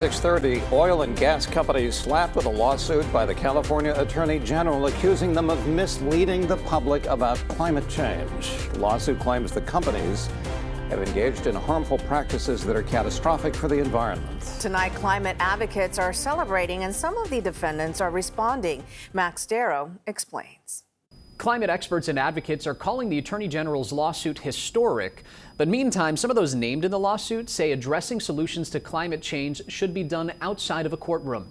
6:30, oil and gas companies slapped with a lawsuit by the California Attorney General accusing them of misleading the public about climate change. The lawsuit claims the companies have engaged in harmful practices that are catastrophic for the environment. Tonight, climate advocates are celebrating and some of the defendants are responding. Max Darrow explains. Climate experts and advocates are calling the Attorney General's lawsuit historic. But meantime, some of those named in the lawsuit say addressing solutions to climate change should be done outside of a courtroom.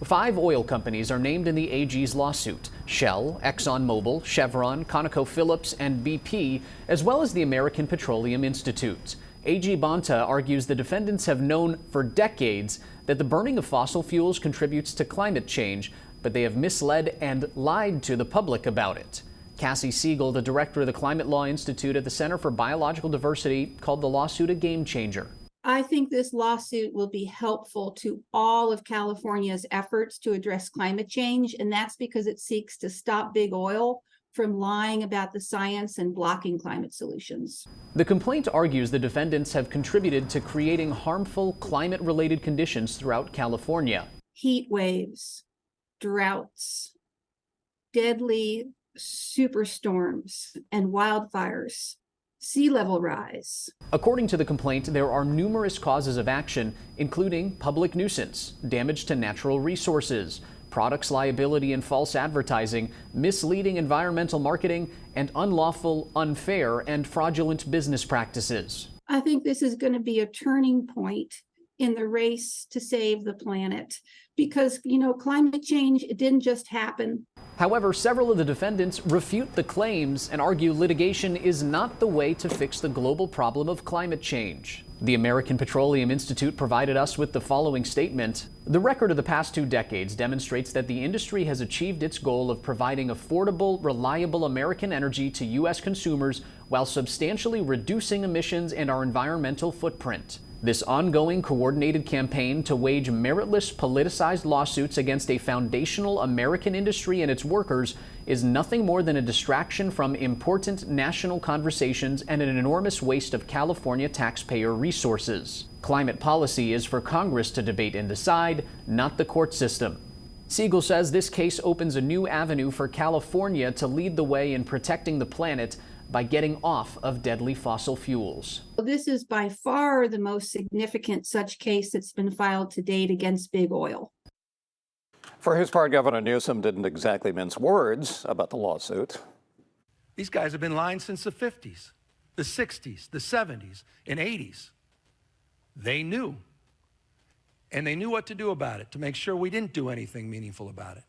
5 oil companies are named in the AG's lawsuit: Shell, ExxonMobil, Chevron, ConocoPhillips, and BP, as well as the American Petroleum Institute. AG Bonta argues the defendants have known for decades that the burning of fossil fuels contributes to climate change, but they have misled and lied to the public about it. Cassie Siegel, the director of the Climate Law Institute at the Center for Biological Diversity, called the lawsuit a game changer. I think this lawsuit will be helpful to all of California's efforts to address climate change, and that's because it seeks to stop big oil from lying about the science and blocking climate solutions. The complaint argues the defendants have contributed to creating harmful climate-related conditions throughout California. Heat waves, droughts, deadly superstorms, and wildfires, sea level rise. According to the complaint, there are numerous causes of action, including public nuisance, damage to natural resources, products liability and false advertising, misleading environmental marketing, and unlawful, unfair, and fraudulent business practices. I think this is going to be a turning point in the race to save the planet because, climate change, it didn't just happen. However, several of the defendants refute the claims and argue litigation is not the way to fix the global problem of climate change. The American Petroleum Institute provided us with the following statement. The record of the past 2 decades demonstrates that the industry has achieved its goal of providing affordable, reliable American energy to U.S. consumers while substantially reducing emissions and our environmental footprint. This ongoing coordinated campaign to wage meritless politicized lawsuits against a foundational American industry and its workers is nothing more than a distraction from important national conversations and an enormous waste of California taxpayer resources. Climate policy is for Congress to debate and decide, not the court system. Siegel says this case opens a new avenue for California to lead the way in protecting the planet by getting off of deadly fossil fuels. This is by far the most significant such case that's been filed to date against big oil. For his part, Governor Newsom didn't exactly mince words about the lawsuit. These guys have been lying since the 50s, the 60s, the 70s, and 80s. They knew. And they knew what to do about it to make sure we didn't do anything meaningful about it.